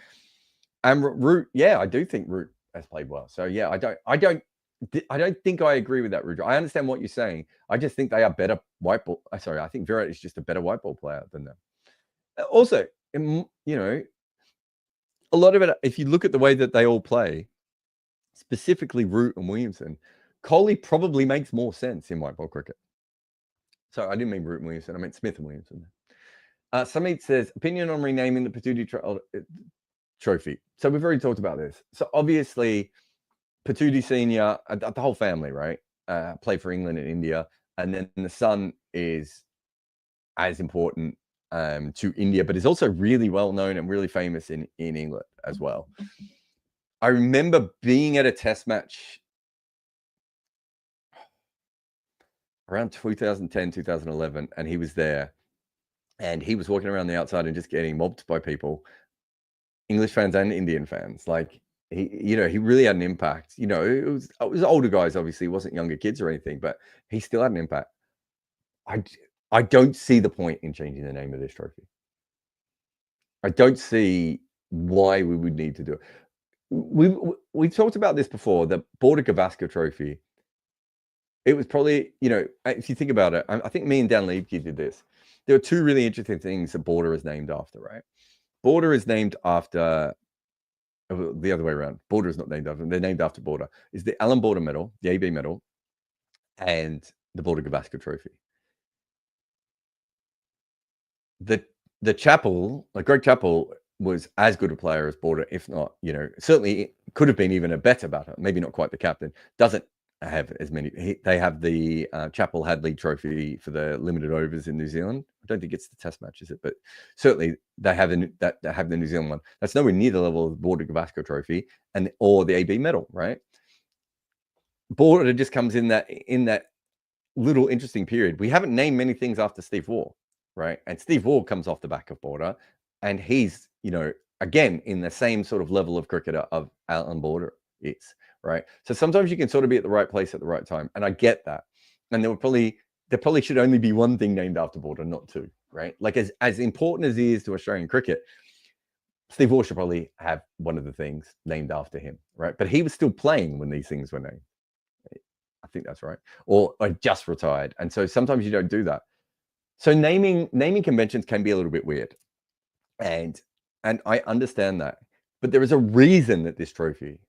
And Root, yeah, I do think Root has played well. So yeah, I don't think I agree with that, Rudra. I understand what you're saying. I just think they are better white ball. Sorry, I think Virat is just a better white ball player than them. Also, a lot of it, if you look at the way that they all play, specifically Root and Williamson, Kohli probably makes more sense in white ball cricket. So I didn't mean Root and Williamson. I meant Smith and Williamson. Samit says, opinion on renaming the Pataudi trophy. So we've already talked about this. So obviously, Pataudi Senior, the whole family, right, play for England and India. And then the son is as important to India, but is also really well known and really famous in England as well. I remember being at a test match around 2010, 2011, and he was there, and he was walking around the outside and just getting mobbed by people, English fans and Indian fans. Like he really had an impact. It was older guys, obviously, it wasn't younger kids or anything, but he still had an impact. I don't see the point in changing the name of this trophy. I don't see why we would need to do it. We talked about this before, the Border Gavaskar Trophy. It was probably, if you think about it, I think me and Dan Liebke did this. There are two really interesting things that Border is named after, right? Border is named after, the other way around. Border is not named after them. They're named after Border. Is the Allen Border Medal, the AB Medal, and the Border Gavaskar Trophy. The Chappell, like Greg Chappell, was as good a player as Border, if not, certainly could have been even a better batter. Maybe not quite the captain. Doesn't have as many. They have the Chappell Hadley Trophy for the limited overs in New Zealand. I don't think it's the Test match, is it? But certainly they have the New Zealand one. That's nowhere near the level of the Border Gavaskar Trophy or the AB medal, right? Border just comes in that little interesting period. We haven't named many things after Steve Waugh, right? And Steve Waugh comes off the back of Border, and he's, again, in the same sort of level of cricketer of Alan Border is, right? So sometimes you can sort of be at the right place at the right time, and I get that. And there probably should only be one thing named after Border, not two, right? Like as important as he is to Australian cricket, Steve Waugh should probably have one of the things named after him, right? But he was still playing when these things were named. I think that's right. Or just retired. And so sometimes you don't do that. So naming conventions can be a little bit weird. And I understand that. But there is a reason that this trophy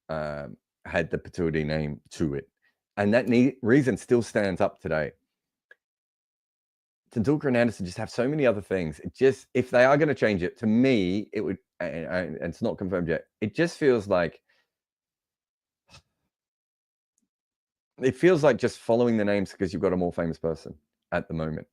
had the Pataudi name to it. And that reason still stands up today. Tendulkar and Anderson just have so many other things. If they are going to change it, to me, it would, and it's not confirmed yet, it just feels like, just following the names because you've got a more famous person at the moment.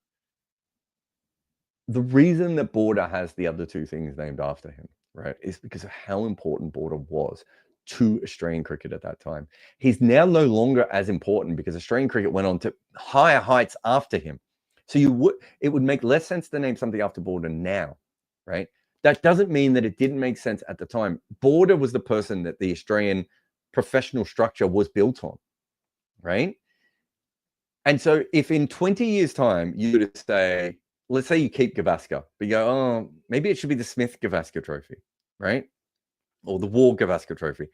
The reason that Border has the other two things named after him, right, is because of how important Border was to Australian cricket at that time. He's now no longer as important because Australian cricket went on to higher heights after him. So it would make less sense to name something after Border now, right? That doesn't mean that it didn't make sense at the time. Border was the person that the Australian professional structure was built on, right? And so if in 20 years' time you were to say, let's say you keep Gavaskar, but you go, oh, maybe it should be the Smith-Gavaskar Trophy, right? Or the Waugh-Gavaskar Trophy.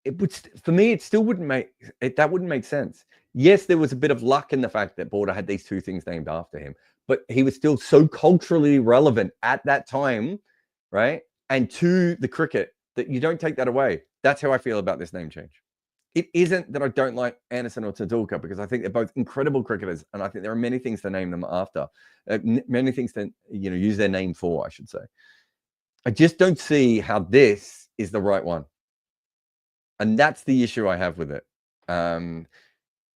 It would, for me, it still wouldn't make sense. Yes, there was a bit of luck in the fact that Border had these two things named after him, but he was still so culturally relevant at that time, right? And to the cricket that you don't take that away. That's how I feel about this name change. It isn't that I don't like Anderson or Tendulkar, because I think they're both incredible cricketers, and I think there are many things to name them after, many things to use their name for, I should say. I just don't see how this is the right one, and that's the issue I have with it.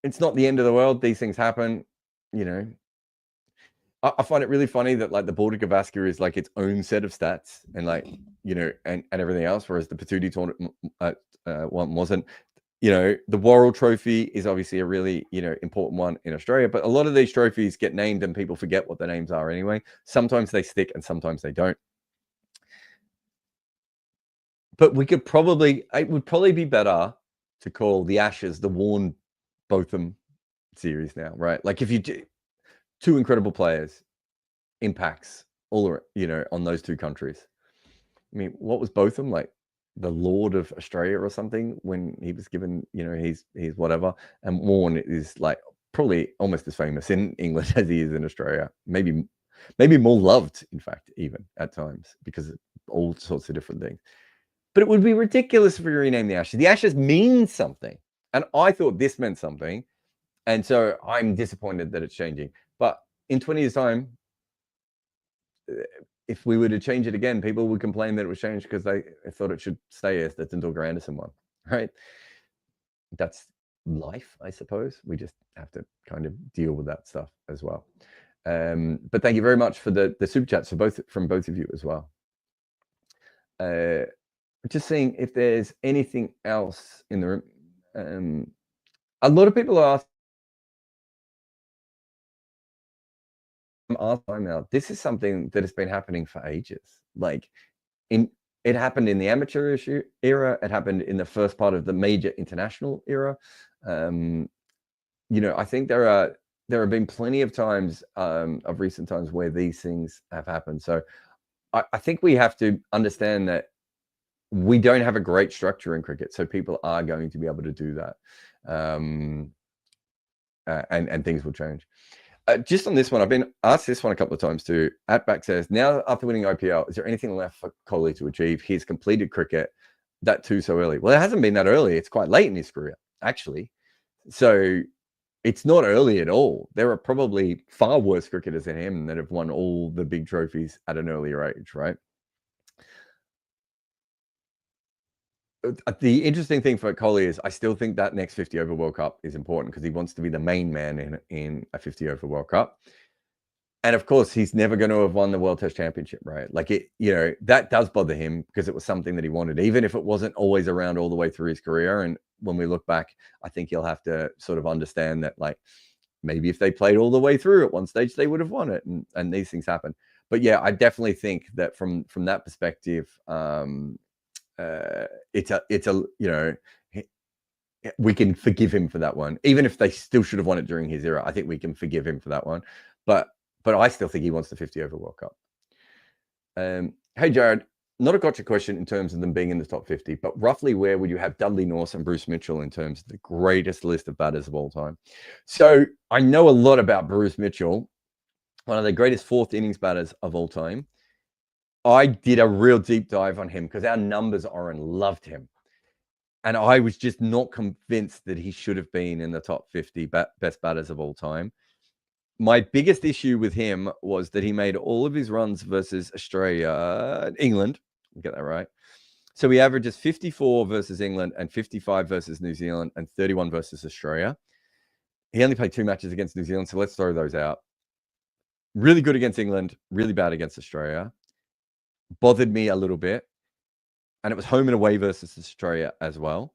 It's not the end of the world. These things happen, I find it really funny that like the Border Gavaskar is like its own set of stats, and like and everything else, whereas the Pataudi tournament one wasn't. The Worrell Trophy is obviously a really, important one in Australia, but a lot of these trophies get named and people forget what the names are anyway. Sometimes they stick and sometimes they don't. But it would probably be better to call the Ashes the Warne Botham series now, right? Like if you do two incredible players, impacts all, on those two countries. I mean, what was Botham like? The Lord of Australia or something when he was given, he's whatever. And Warne is like probably almost as famous in England as he is in Australia. Maybe more loved, in fact, even at times, because of all sorts of different things. But it would be ridiculous if we rename the Ashes. The Ashes means something. And I thought this meant something. And so I'm disappointed that it's changing. But in 20 years' time, if we were to change it again, people would complain that it was changed because they thought it should stay as the Tendulkar Anderson one, right? That's life, I suppose. We just have to kind of deal with that stuff as well. But thank you very much for the super chats from both of you as well. Just seeing if there's anything else in the room. A lot of people are asking now. This is something that has been happening for ages. Like it happened in the amateur era. It happened in the first part of the major international era. I think there have been plenty of times of recent times where these things have happened. So I think we have to understand that we don't have a great structure in cricket, so people are going to be able to do that, and things will change. Just on this one, I've been asked this one a couple of times too. Atback says, now after winning IPL, is there anything left for Kohli to achieve? He's completed cricket, that too so early. Well, it hasn't been that early. It's quite late in his career, actually. So it's not early at all. There are probably far worse cricketers than him that have won all the big trophies at an earlier age, right? The interesting thing for Kohli is I still think that next 50-over World Cup is important because he wants to be the main man in a 50-over World Cup. And of course, he's never going to have won the World Test Championship, right? Like that does bother him because it was something that he wanted, even if it wasn't always around all the way through his career. And when we look back, I think he'll have to sort of understand that, like, maybe if they played all the way through at one stage, they would have won it, and these things happen. But yeah, I definitely think that from that perspective, it's a we can forgive him for that one, even if they still should have won it during his era. I think we can forgive him for that one, but I still think he wants the 50 over World Cup. Hey Jarrod, not a gotcha question in terms of them being in the top 50, but roughly where would you have Dudley North and Bruce Mitchell in terms of the greatest list of batters of all time? So I know a lot about Bruce Mitchell, one of the greatest fourth innings batters of all time. I did a real deep dive on him because our numbers Oren loved him. And I was just not convinced that he should have been in the top 50 best batters of all time. My biggest issue with him was that he made all of his runs versus Australia, England, get that right. So he averages 54 versus England and 55 versus New Zealand and 31 versus Australia. He only played 2 matches against New Zealand, so let's throw those out. Really good against England, really bad against Australia. Bothered me a little bit. And it was home and away versus Australia as well.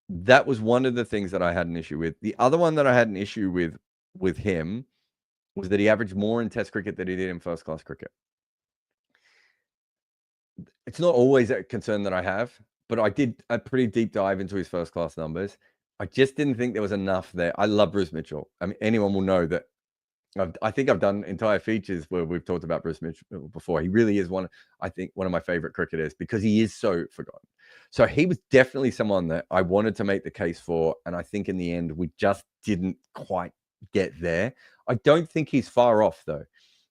That was one of the things that I had an issue with. The other one that I had an issue with him was that he averaged more in Test cricket than he did in first-class cricket. It's not always a concern that I have, but I did a pretty deep dive into his first-class numbers. I just didn't think there was enough there. I love Bruce Mitchell. I mean, anyone will know that I think I've done entire features where we've talked about Bruce Mitchell before. He really is one of my favorite cricketers because he is so forgotten. So he was definitely someone that I wanted to make the case for. And I think in the end, we just didn't quite get there. I don't think he's far off, though.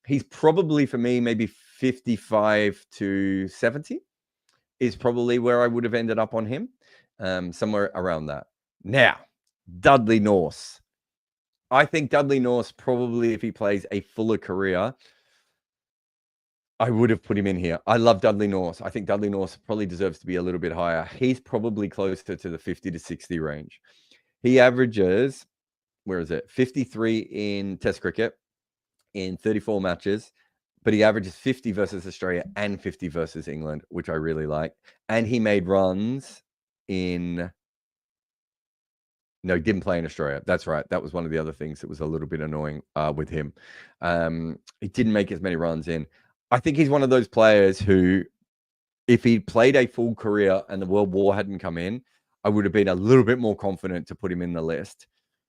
He's probably, for me, maybe 55 to 70 is probably where I would have ended up on him, somewhere around that. Now, Dudley North. I think Dudley North probably, if he plays a fuller career, I would have put him in here. I love Dudley North. I think Dudley North probably deserves to be a little bit higher. He's probably closer to the 50 to 60 range. He averages, 53 in Test cricket in 34 matches, but he averages 50 versus Australia and 50 versus England, which I really like. And he made runs in... No, he didn't play in Australia. That's right. That was one of the other things that was a little bit annoying with him. He didn't make as many runs in. I think he's one of those players who, if he played a full career and the World War hadn't come in, I would have been a little bit more confident to put him in the list.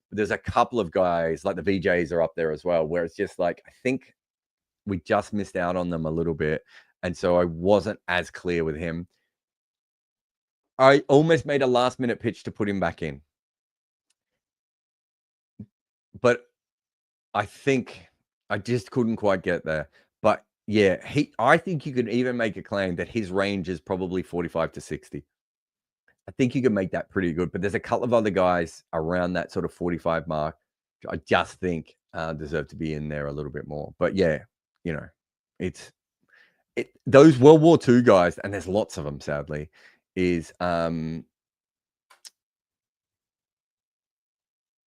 But there's a couple of guys, like the VJs are up there as well, where it's just like, I think we just missed out on them a little bit. And so I wasn't as clear with him. I almost made a last-minute pitch to put him back in. But I think I just couldn't quite get there. But yeah, I think you could even make a claim that his range is probably 45 to 60. I think you can make that pretty good. But there's a couple of other guys around that sort of 45 mark, which I just think deserve to be in there a little bit more. But yeah, those World War II guys, and there's lots of them, sadly, is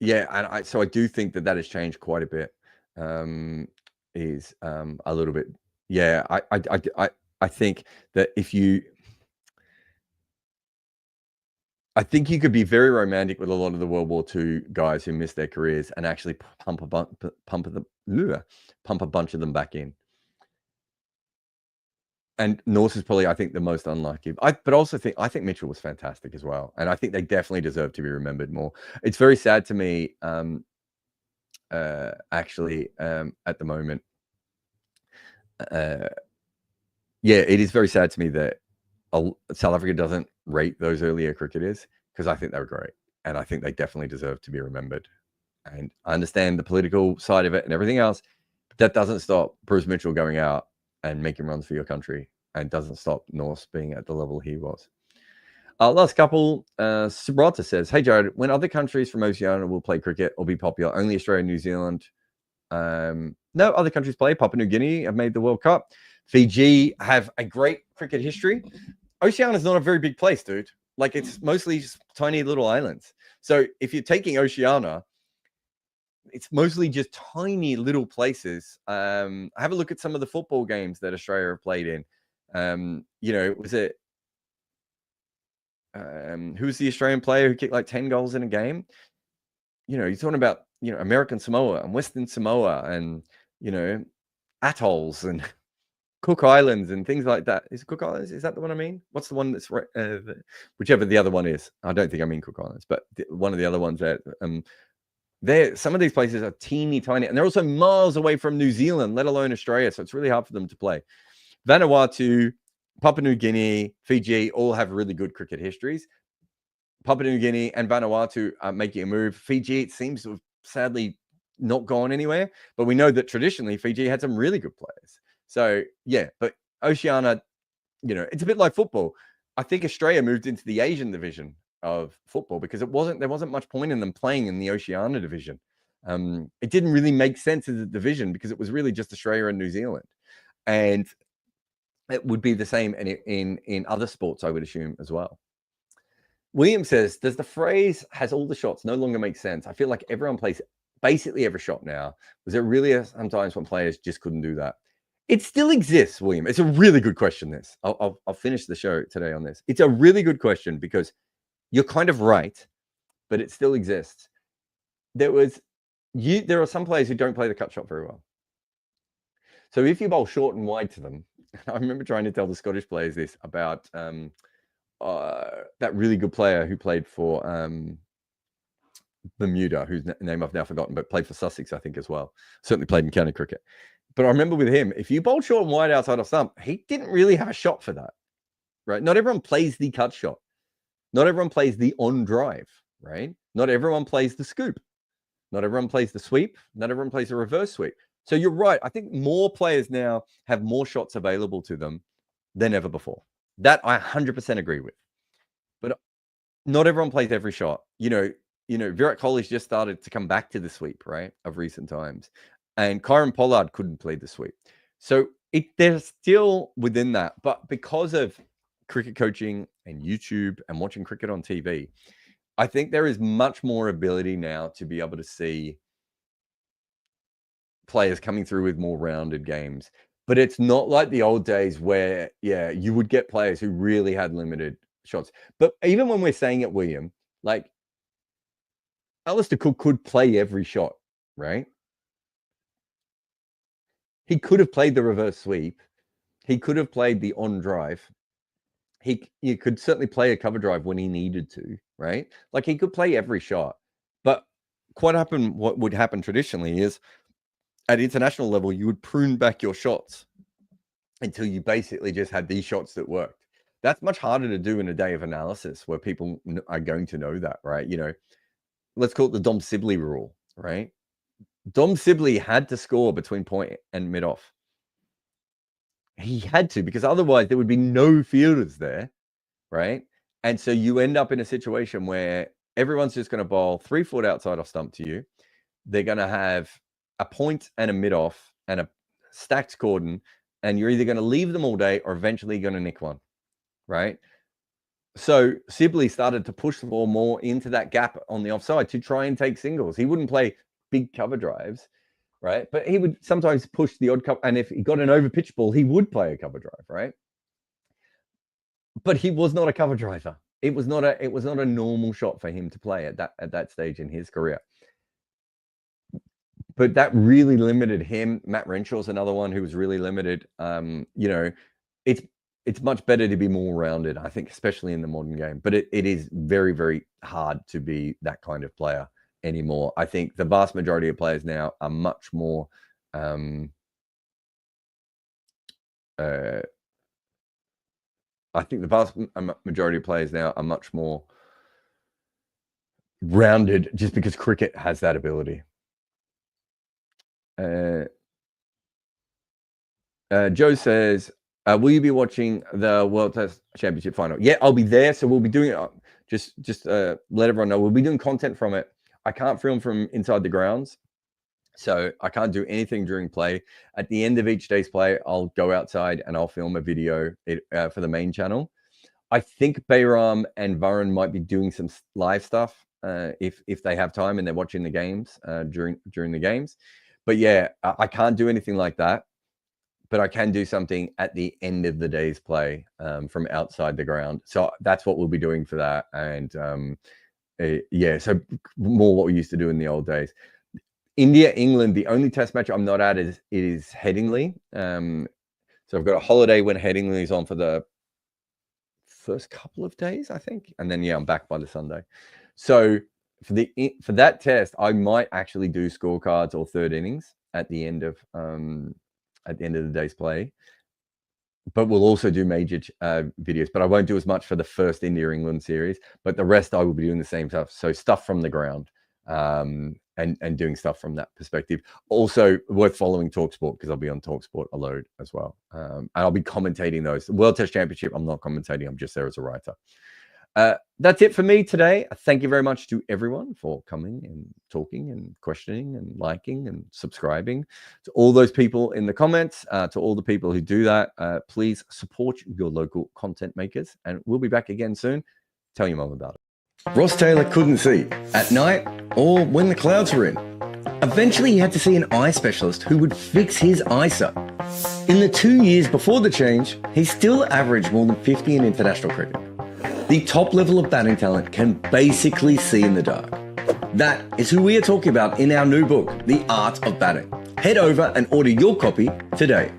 yeah, and so I do think that has changed quite a bit. Is a little bit, yeah. I think that I think you could be very romantic with a lot of the World War II guys who missed their careers and actually pump a bunch of them back in. And North is probably, I think, the most unlucky. But also I think Mitchell was fantastic as well. And I think they definitely deserve to be remembered more. It's very sad to me, actually, at the moment. Yeah, it is very sad to me that South Africa doesn't rate those earlier cricketers, because I think they were great. And I think they definitely deserve to be remembered. And I understand the political side of it and everything else. But that doesn't stop Bruce Mitchell going out and making runs for your country, and doesn't stop North being at the level he was. Last couple, Subrata says, hey, Jarrod, when other countries from Oceania will play cricket or be popular, only Australia and New Zealand? No, other countries play. Papua New Guinea have made the World Cup. Fiji have a great cricket history. Oceania is not a very big place, dude. Like, it's mostly just tiny little islands. So if you're taking Oceania, it's mostly just tiny little places. Have a look at some of the football games that Australia have played in. Was it who's the Australian player who kicked like 10 goals in a game? You know, you're talking about, you know, American Samoa and Western Samoa and, you know, atolls and Cook Islands and things like that. Is it Cook Islands? Is that the one I mean? What's the one that's whichever the other one is? I don't think I mean Cook Islands, but one of the other ones there. Some of these places are teeny tiny, and they're also miles away from New Zealand, let alone Australia. So it's really hard for them to play. Vanuatu, Papua New Guinea, Fiji all have really good cricket histories. Papua New Guinea and Vanuatu are making a move. Fiji, it seems to have sadly not gone anywhere, but we know that traditionally Fiji had some really good players. So yeah, but Oceania, you know, it's a bit like football. I think Australia moved into the Asian division of football because there wasn't much point in them playing in the Oceania division. It didn't really make sense as a division because it was really just Australia and New Zealand, and it would be the same in other sports, I would assume, as well. William says, does the phrase "has all the shots" no longer make sense? I feel like everyone plays basically every shot now. Was there really sometimes when players just couldn't do that? It still exists, William. It's a really good question, this. I'll finish the show today on this. It's a really good question because you're kind of right, but it still exists. There are some players who don't play the cut shot very well. So if you bowl short and wide to them, I remember trying to tell the Scottish players this about that really good player who played for Bermuda, whose name I've now forgotten, but played for Sussex, I think, as well. Certainly played in county cricket. But I remember with him, if you bowled short and wide outside of stump, he didn't really have a shot for that, right? Not everyone plays the cut shot. Not everyone plays the on drive, right? Not everyone plays the scoop. Not everyone plays the sweep. Not everyone plays the reverse sweep. So you're right. I think more players now have more shots available to them than ever before. That I 100% agree with. But not everyone plays every shot. You know, Virat Kohli's just started to come back to the sweep, right, of recent times. And Kyron Pollard couldn't play the sweep. So they're still within that. But because of cricket coaching and YouTube and watching cricket on TV, I think there is much more ability now to be able to see players coming through with more rounded games. But it's not like the old days where, yeah, you would get players who really had limited shots. But even when we're saying it, William, like Alistair Cook could play every shot, right? He could have played the reverse sweep. He could have played the on drive. He could certainly play a cover drive when he needed to, right? Like he could play every shot. But what would happen traditionally is at international level, you would prune back your shots until you basically just had these shots that worked. That's much harder to do in a day of analysis where people are going to know that, right? You know, let's call it the Dom Sibley rule, right? Dom Sibley had to score between point and mid-off. He had to, because otherwise there would be no fielders there, right? And so you end up in a situation where everyone's just going to bowl 3 foot outside off stump to you. They're going to have a point and a mid-off and a stacked cordon, and you're either going to leave them all day or eventually going to nick one, right? So Sibley started to push the ball more into that gap on the offside to try and take singles. He wouldn't play big cover drives, right? But he would sometimes push the odd cover, and if he got an over pitch ball, he would play a cover drive, right? But he was not a cover driver. It was not a normal shot for him to play at that stage in his career. But that really limited him. Matt Renshaw's another one who was really limited. You know, it's much better to be more rounded, I think, especially in the modern game. But it is very, very hard to be that kind of player anymore. I think the vast majority of players now are much more I think the vast majority of players now are much more rounded just because cricket has that ability. Joe says, will you be watching the World Test Championship final? Yeah, I'll be there. So we'll be doing it. Just let everyone know. We'll be doing content from it. I can't film from inside the grounds, so I can't do anything during play. At the end of each day's play, I'll go outside and I'll film a video for the main channel. I think Bayram and Varun might be doing some live stuff if they have time and they're watching the games during the games. But yeah, I can't do anything like that. but I can do something at the end of the day's play from outside the ground. So that's what we'll be doing for that. And yeah, so more what we used to do in the old days. India, England, the only test match I'm not at is Headingley. So I've got a holiday when Headingley is on for the first couple of days, I think. And then, yeah, I'm back by the Sunday. So for that test, I might actually do scorecards or third innings at the end of the day's play. But we'll also do major videos. But I won't do as much for the first India-England series. But the rest, I will be doing the same stuff. So stuff from the ground and doing stuff from that perspective. Also worth following TalkSport because I'll be on TalkSport a load as well. And I'll be commentating those. The World Test Championship, I'm not commentating. I'm just there as a writer. That's it for me today. Thank you very much to everyone for coming and talking and questioning and liking and subscribing. To all those people in the comments, to all the people who do that, please support your local content makers. And we'll be back again soon. Tell your mum about it. Ross Taylor couldn't see at night or when the clouds were in. Eventually, he had to see an eye specialist who would fix his eyesight. In the 2 years before the change, he still averaged more than 50 in international cricket. The top level of batting talent can basically see in the dark. That is who we are talking about in our new book, The Art of Batting. Head over and order your copy today.